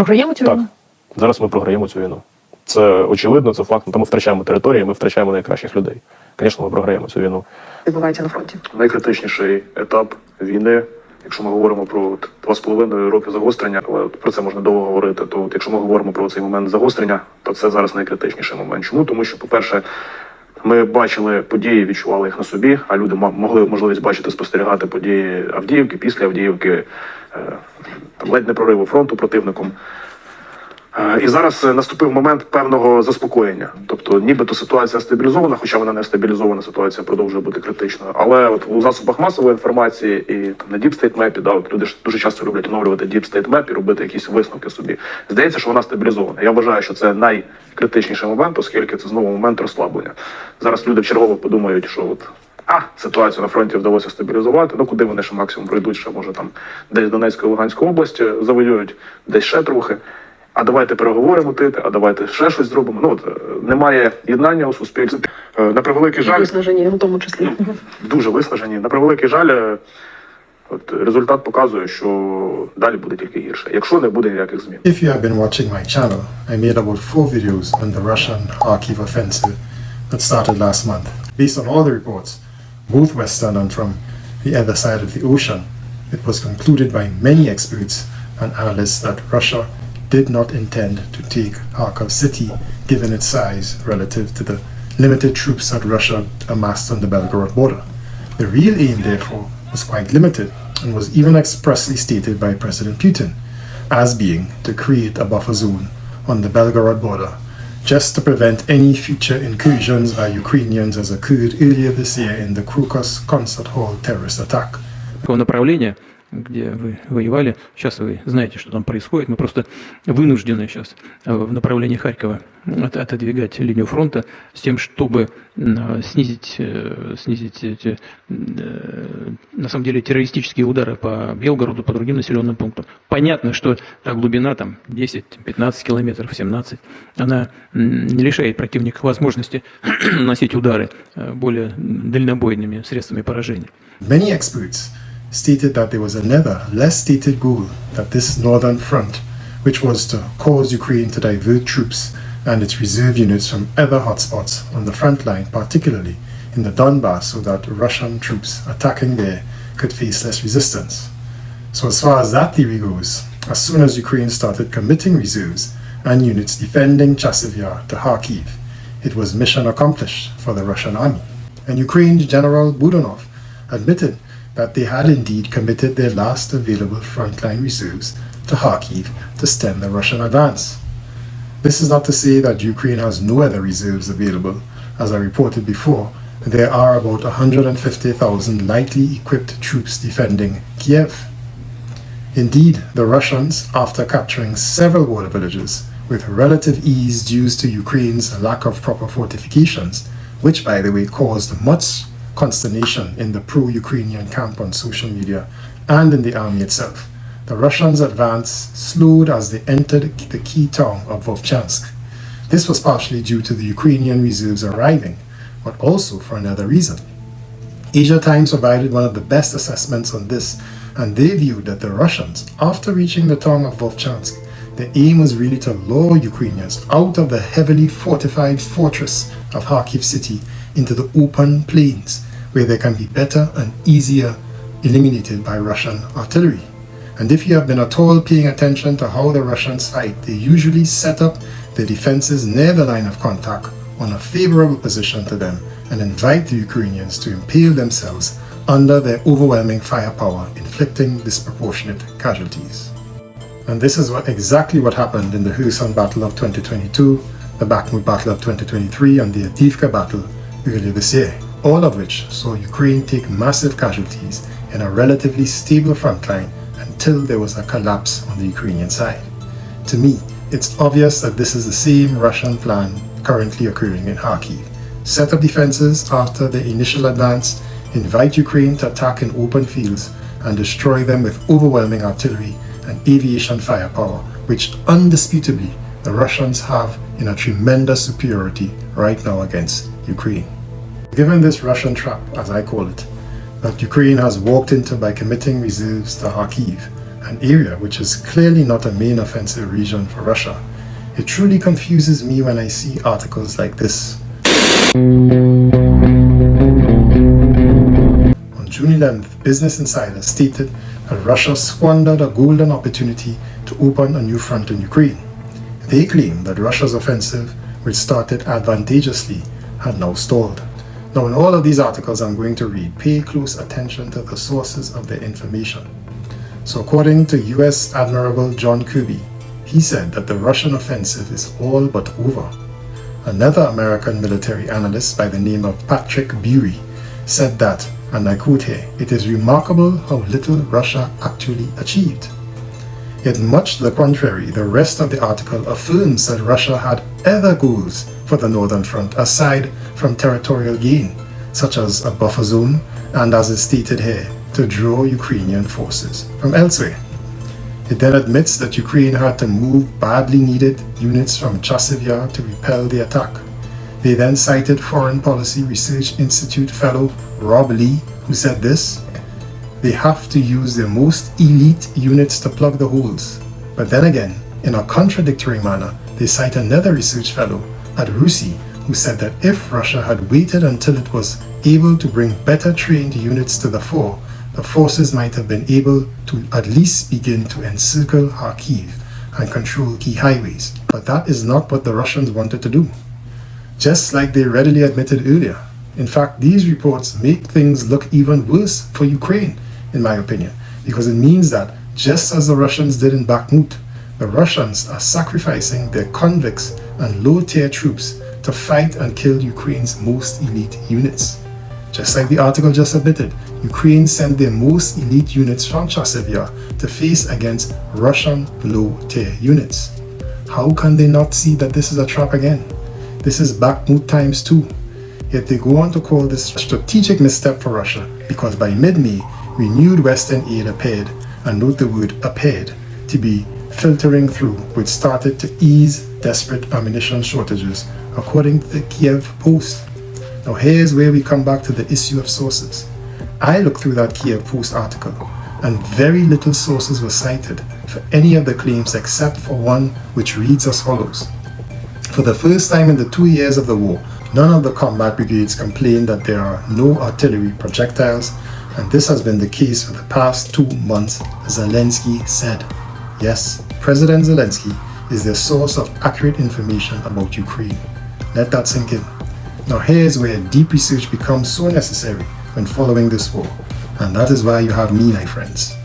Програємо цю Так, війну? зараз ми програємо цю війну. Це очевидно, це факт. Тому ми втрачаємо території, ми втрачаємо найкращих людей. Звісно, ми програємо цю війну. Відбувається на фронті. Найкритичніший етап війни, якщо ми говоримо про 2,5 роки загострення, але про це можна довго говорити, то якщо ми говоримо про цей момент загострення, то це зараз найкритичніший момент. Чому? Тому що, по-перше, ми бачили події, відчували їх на собі, а люди могли можливість бачити, спостерігати події Авдіївки, після Авдіївки, там ледь не прориву фронту противником. І зараз наступив момент певного заспокоєння. Тобто нібито ситуація стабілізована, хоча вона не стабілізована, ситуація продовжує бути критичною. Але от у засобах масової інформації і там, на Deep State Map, от люди ж дуже часто люблять оновлювати Deep State Map і робити якісь висновки собі. Здається, що вона стабілізована. Я вважаю, що це найкритичніший момент, оскільки це знову момент розслаблення. Зараз люди вчергово подумають, що ситуацію на фронті вдалося стабілізувати, куди вони ще максимум пройдуть, ще може там десь Донецька і Луганська область завоюють, десь ще трохи. А давайте переговоримо, а давайте ще щось зробимо. Немає єднання у суспільстві. На превеликий жаль... Виснажені, в тому числі. Дуже виснажені. На превеликий жаль, результат показує, що далі буде тільки гірше, якщо не буде ніяких змін. If you have been watching my channel, I made about 4 videos on the Russian Kharkiv offensive that started last month. Based on all the reports, both Western and from the other side of the ocean, it was concluded by many experts and analysts that Russia did not intend to take Kharkiv city, given its size relative to the limited troops that Russia amassed on the Belgorod border. The real aim, therefore, was quite limited and was even expressly stated by President Putin as being to create a buffer zone on the Belgorod border, just to prevent any future incursions by Ukrainians as occurred earlier this year in the Crocus Concert Hall terrorist attack. Направление, где вы воевали, сейчас вы знаете, что там происходит. Мы просто вынуждены сейчас в направлении Харькова отодвигать линию фронта с тем, чтобы снизить эти, на самом деле, террористические удары по Белгороду, по другим населенным пунктам. Понятно, что та глубина там 10-15 километров, 17, она не лишает противника возможности наносить удары более дальнобойными средствами поражения. Many experts stated that there was another, less stated goal that this northern front, which was to cause Ukraine to divert troops and its reserve units from other hotspots on the front line, particularly in the Donbass, so that Russian troops attacking there could face less resistance. So as far as that theory goes, as soon as Ukraine started committing reserves and units defending Chasiv to Kharkiv, it was mission accomplished for the Russian army. And Ukraine's General Budanov admitted that they had indeed committed their last available frontline reserves to Kharkiv to stem the Russian advance. This is not to say that Ukraine has no other reserves available. As I reported before, there are about 150,000 lightly equipped troops defending Kiev. Indeed, the Russians, after capturing several border villages with relative ease due to Ukraine's lack of proper fortifications, which by the way caused much consternation in the pro-Ukrainian camp on social media and in the army itself, the Russians' advance slowed as they entered the key town of Vovchansk. This was partially due to the Ukrainian reserves arriving, but also for another reason. Asia Times provided one of the best assessments on this, and they viewed that the Russians, after reaching the town of Vovchansk, the aim was really to lure Ukrainians out of the heavily fortified fortress of Kharkiv city into the open plains, where they can be better and easier eliminated by Russian artillery. And if you have been at all paying attention to how the Russians fight, they usually set up their defenses near the line of contact on a favorable position to them and invite the Ukrainians to impale themselves under their overwhelming firepower, inflicting disproportionate casualties. And this is exactly what happened in the Kherson Battle of 2022, the Bakhmut Battle of 2023, and the Avdiivka Battle earlier this year, all of which saw Ukraine take massive casualties in a relatively stable frontline until there was a collapse on the Ukrainian side. To me, it's obvious that this is the same Russian plan currently occurring in Kharkiv. Set up defenses after the initial advance, invite Ukraine to attack in open fields, and destroy them with overwhelming artillery and aviation firepower, which undisputably the Russians have in a tremendous superiority right now against Ukraine. Given this Russian trap, as I call it, that Ukraine has walked into by committing reserves to Kharkiv, an area which is clearly not a main offensive region for Russia. It truly confuses me when I see articles like this. On June 11th, Business Insider stated that Russia squandered a golden opportunity to open a new front in Ukraine. They claim that Russia's offensive, which started advantageously, had now stalled. Now, in all of these articles I'm going to read, pay close attention to the sources of the information. So according to US Admiral John Kirby, he said that the Russian offensive is all but over. Another American military analyst by the name of Patrick Bury said that, and I quote here, "It is remarkable how little Russia actually achieved." Yet much to the contrary, the rest of the article affirms that Russia had other goals for the Northern Front aside from territorial gain, such as a buffer zone and, as is stated here, to draw Ukrainian forces from elsewhere. It then admits that Ukraine had to move badly needed units from Chasiv Yar to repel the attack. They then cited Foreign Policy Research Institute fellow Rob Lee, who said this: "They have to use their most elite units to plug the holes." But then again, in a contradictory manner, they cite another research fellow at RUSI who said that if Russia had waited until it was able to bring better trained units to the fore, the forces might have been able to at least begin to encircle Kharkiv and control key highways. But that is not what the Russians wanted to do, just like they readily admitted earlier. In fact, these reports make things look even worse for Ukraine, in my opinion, because it means that, just as the Russians did in Bakhmut, the Russians are sacrificing their convicts and low-tier troops to fight and kill Ukraine's most elite units. Just like the article just admitted, Ukraine sent their most elite units from Chasiv Yar to face against Russian low-tier units. How can they not see that this is a trap again? This is Bakhmut times 2. Yet they go on to call this a strategic misstep for Russia because by mid-May, renewed Western aid appeared, and note the word appeared, to be filtering through, which started to ease desperate ammunition shortages, according to the Kiev Post. Now here's where we come back to the issue of sources. I looked through that Kiev Post article, and very little sources were cited for any of the claims except for one which reads as follows. For the first time in the 2 years of the war, none of the combat brigades complained that there are no artillery projectiles, and this has been the case for the past 2 months, Zelensky said. Yes, President Zelensky is the source of accurate information about Ukraine. Let that sink in. Now here's where deep research becomes so necessary when following this war, and that is why you have me, my friends.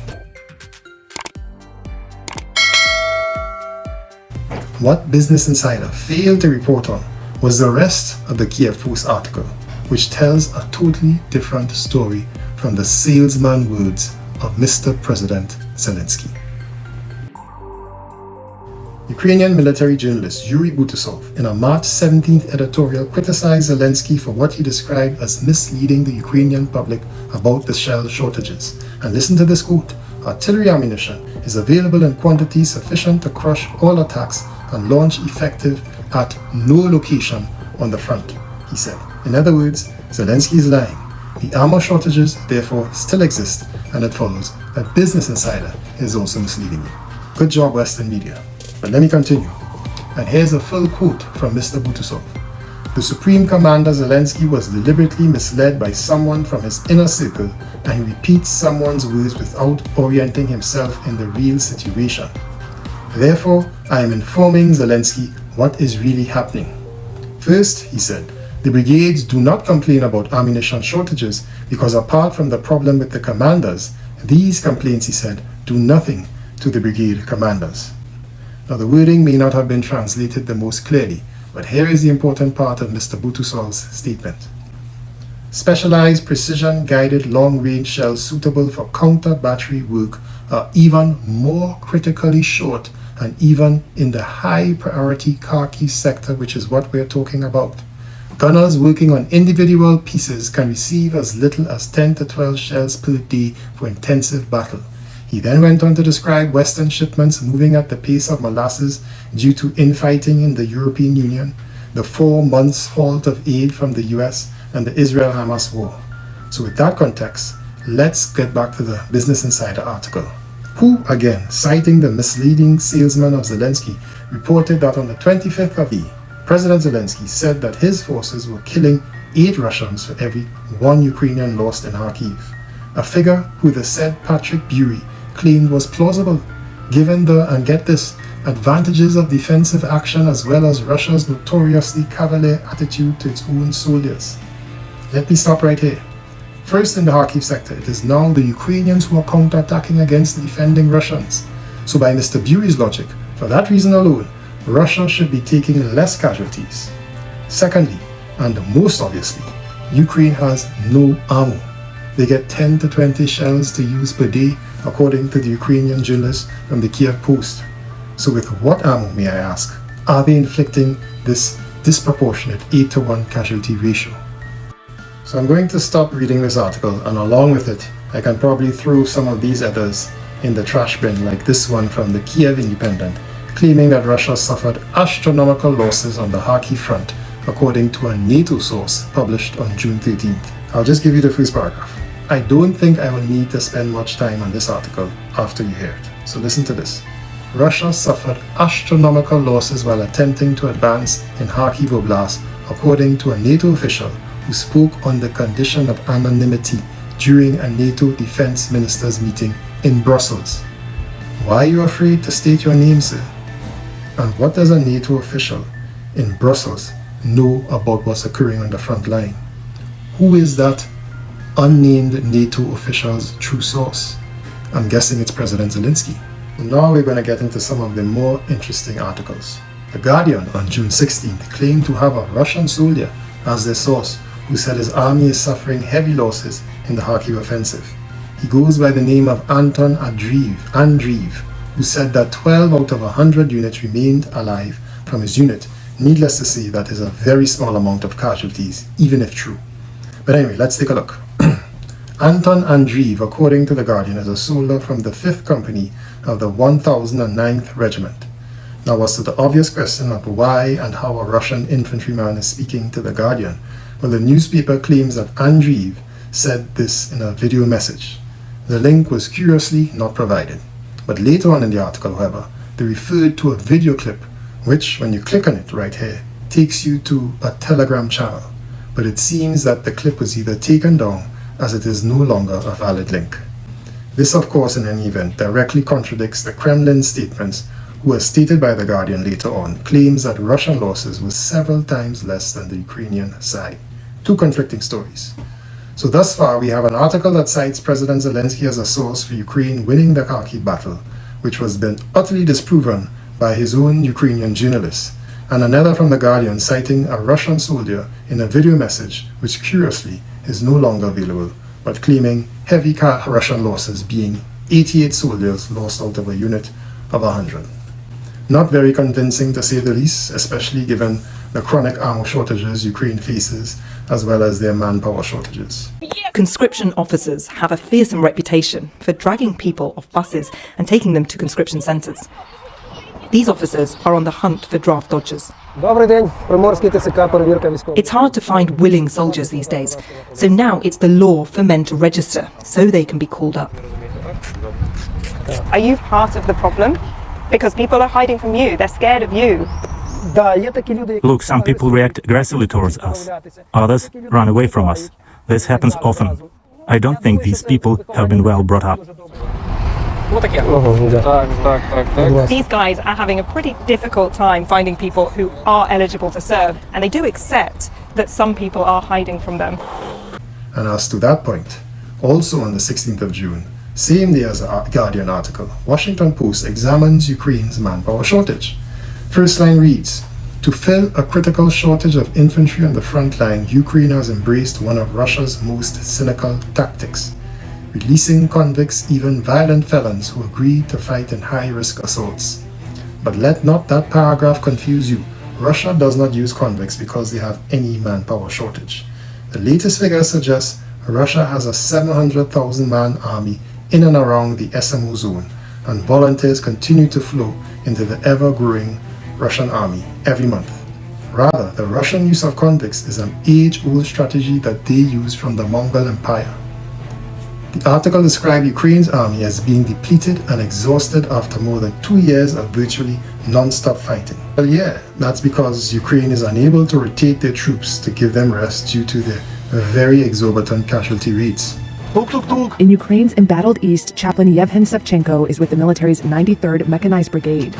What Business Insider failed to report on was the rest of the Kiev Post article, which tells a totally different story from the salesman words of Mr. President Zelensky. Ukrainian military journalist Yuri Butasov, in a March 17th editorial, criticized Zelensky for what he described as misleading the Ukrainian public about the shell shortages. And listen to this quote: "Artillery ammunition is available in quantities sufficient to crush all attacks and launch effective at no location on the front," he said. In other words, Zelensky is lying. The armor shortages, therefore, still exist, and it follows that Business Insider is also misleading you. Good job, Western media. But let me continue. And here's a full quote from Mr. Butasov. "The Supreme Commander Zelensky was deliberately misled by someone from his inner circle, and he repeats someone's words without orienting himself in the real situation. Therefore, I am informing Zelensky what is really happening. First," he said, "the brigades do not complain about ammunition shortages because apart from the problem with the commanders, these complaints," he said, "do nothing to the brigade commanders." Now, the wording may not have been translated the most clearly, but here is the important part of Mr. Butasov's statement. "Specialized precision-guided long-range shells suitable for counter-battery work are even more critically short, and even in the high-priority Kharkiv sector, which is what we're talking about. Gunners working on individual pieces can receive as little as 10 to 12 shells per day for intensive battle." He then went on to describe Western shipments moving at the pace of molasses due to infighting in the European Union, the 4 months halt of aid from the US, and the Israel-Hamas war. So with that context, let's get back to the Business Insider article. who, again, citing the misleading salesman of Zelensky, reported that on the 25th of President Zelensky said that his forces were killing 8 Russians for every 1 Ukrainian lost in Kharkiv, a figure who the said Patrick Bury claimed was plausible, given the, and get this, advantages of defensive action as well as Russia's notoriously cavalier attitude to its own soldiers. Let me stop right here. First, in the Kharkiv sector, it is now the Ukrainians who are counterattacking against the defending Russians. So by Mr. Bury's logic, for that reason alone, Russia should be taking less casualties. Secondly, and most obviously, Ukraine has no ammo. They get 10 to 20 shells to use per day, according to the Ukrainian journalist from the Kiev Post. So with what ammo, may I ask, are they inflicting this disproportionate 8-to-1 casualty ratio? So I'm going to stop reading this article, and along with it, I can probably throw some of these others in the trash bin, like this one from the Kiev Independent, claiming that Russia suffered astronomical losses on the Kharkiv front, according to a NATO source published on June 13th. I'll just give you the first paragraph. I don't think I will need to spend much time on this article after you hear it. So listen to this. Russia suffered astronomical losses while attempting to advance in Kharkiv Oblast, according to a NATO official who spoke on the condition of anonymity during a NATO defense ministers meeting in Brussels. Why are you afraid to state your name, sir? And what does a NATO official in Brussels know about what's occurring on the front line? Who is that unnamed NATO official's true source? I'm guessing it's President Zelensky. Now we're going to get into some of the more interesting articles. The Guardian on June 16th claimed to have a Russian soldier as their source who said his army is suffering heavy losses in the Kharkiv offensive. He goes by the name of Anton Andreev, who said that 12 out of 100 units remained alive from his unit. Needless to say, that is a very small amount of casualties, even if true. But anyway, let's take a look. Anton Andreev, according to The Guardian, is a soldier from the 5th Company of the 1009th Regiment. Now, as to the obvious question of why and how a Russian infantryman is speaking to The Guardian, well, the newspaper claims that Andreev said this in a video message. The link was curiously not provided. But later on in the article, however, they referred to a video clip, which, when you click on it right here, takes you to a Telegram channel. But it seems that the clip was either taken down, as it is no longer a valid link. This, of course, in any event, directly contradicts the Kremlin's statements, who, as stated by The Guardian later on, claims that Russian losses were several times less than the Ukrainian side. Two conflicting stories. So thus far, we have an article that cites President Zelensky as a source for Ukraine winning the Kharkiv battle, which was been utterly disproven by his own Ukrainian journalists, and another from The Guardian citing a Russian soldier in a video message, which curiously is no longer available, but claiming heavy Russian losses, being 88 soldiers lost out of a unit of 100. Not very convincing, to say the least, especially given the chronic ammo shortages Ukraine faces, as well as their manpower shortages. Conscription officers have a fearsome reputation for dragging people off buses and taking them to conscription centres. These officers are on the hunt for draft dodgers. It's hard to find willing soldiers these days, so now it's the law for men to register so they can be called up. Are you part of the problem? Because people are hiding from you, they're scared of you. Look, some people react aggressively towards us. Others run away from us. This happens often. I don't think these people have been well brought up. These guys are having a pretty difficult time finding people who are eligible to serve, and they do accept that some people are hiding from them. And as to that point, also on the 16th of June, same day as the Guardian article, Washington Post examines Ukraine's manpower shortage. First line reads, to fill a critical shortage of infantry on the front line, Ukraine has embraced one of Russia's most cynical tactics, releasing convicts, even violent felons who agree to fight in high-risk assaults. But let not that paragraph confuse you. Russia does not use convicts because they have any manpower shortage. The latest figures suggest Russia has a 700,000-man army in and around the SMO zone, and volunteers continue to flow into the ever-growing Russian army every month. Rather, the Russian use of convicts is an age-old strategy that they use from the Mongol Empire. The article described Ukraine's army as being depleted and exhausted after more than 2 years of virtually non-stop fighting. Well, yeah, that's because Ukraine is unable to rotate their troops to give them rest due to their very exorbitant casualty rates. In Ukraine's embattled east, Chaplain Yevhen Sevchenko is with the military's 93rd Mechanized Brigade.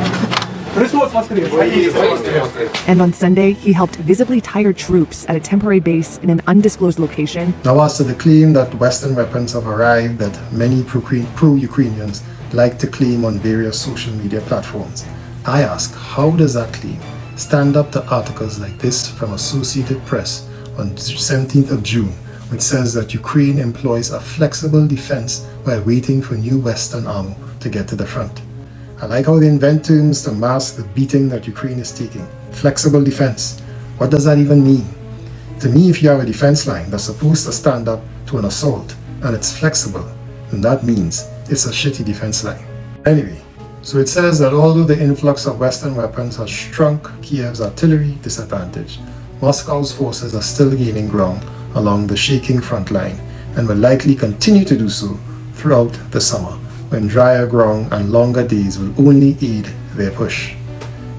And on Sunday, he helped visibly tired troops at a temporary base in an undisclosed location. Now, as to the claim that Western weapons have arrived that many pro-Ukrainians like to claim on various social media platforms, I ask, how does that claim stand up to articles like this from Associated Press on 17th of June, which says that Ukraine employs a flexible defense while waiting for new Western ammo to get to the front? I like how they invent terms to mask the beating that Ukraine is taking. Flexible defense. What does that even mean? To me, if you have a defense line that's supposed to stand up to an assault and it's flexible, then that means it's a shitty defense line. Anyway, so it says that although the influx of Western weapons has shrunk Kiev's artillery disadvantage, Moscow's forces are still gaining ground along the shaking front line and will likely continue to do so throughout the summer, when drier ground and longer days will only aid their push.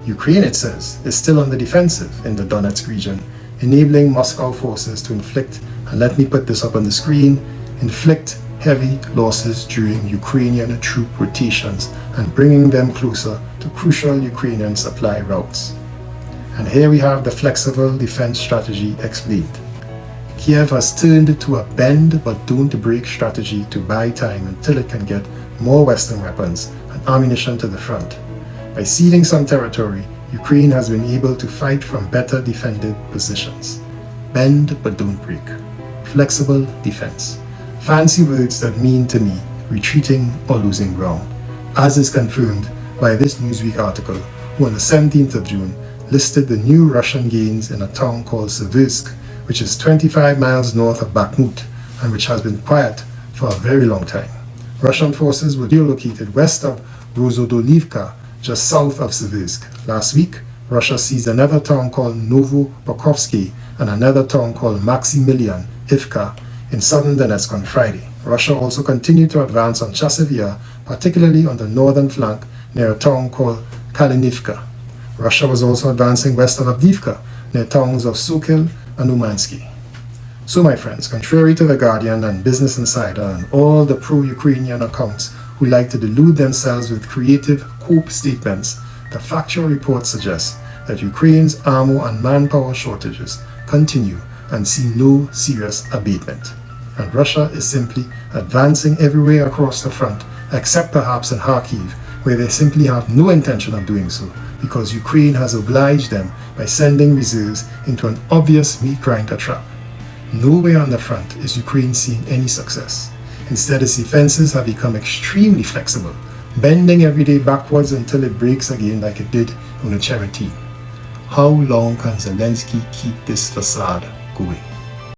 Ukraine, it says, is still on the defensive in the Donetsk region, enabling Moscow forces to inflict, and let me put this up on the screen, inflict heavy losses during Ukrainian troop rotations and bringing them closer to crucial Ukrainian supply routes. And here we have the flexible defense strategy explained. Kiev has turned to a bend but don't break strategy to buy time until it can get more Western weapons and ammunition to the front. By ceding some territory, Ukraine has been able to fight from better defended positions. Bend but don't break. Flexible defense. Fancy words that mean to me retreating or losing ground, as is confirmed by this Newsweek article, who on the 17th of June listed the new Russian gains in a town called Seversk, which is 25 miles north of Bakhmut and which has been quiet for a very long time. Russian forces were relocated west of Rozhodolivka, just south of Seversk. Last week, Russia seized another town called Novopokrovsky and another town called Maximilian Ivka in southern Donetsk on Friday. Russia also continued to advance on Chasiv Yar, particularly on the northern flank near a town called Kalinivka. Russia was also advancing west of Avdiivka, near towns of Sokil and Umansky. So my friends, contrary to The Guardian and Business Insider and all the pro-Ukrainian accounts who like to delude themselves with creative hope statements, the factual report suggests that Ukraine's ammo and manpower shortages continue and see no serious abatement. And Russia is simply advancing everywhere across the front, except perhaps in Kharkiv, where they simply have no intention of doing so, because Ukraine has obliged them by sending reserves into an obvious meat grinder trap. Nowhere on the front is Ukraine seeing any success. Instead, its defenses have become extremely flexible, bending every day backwards until it breaks again like it did on the Cherokee. How long can Zelensky keep this facade going?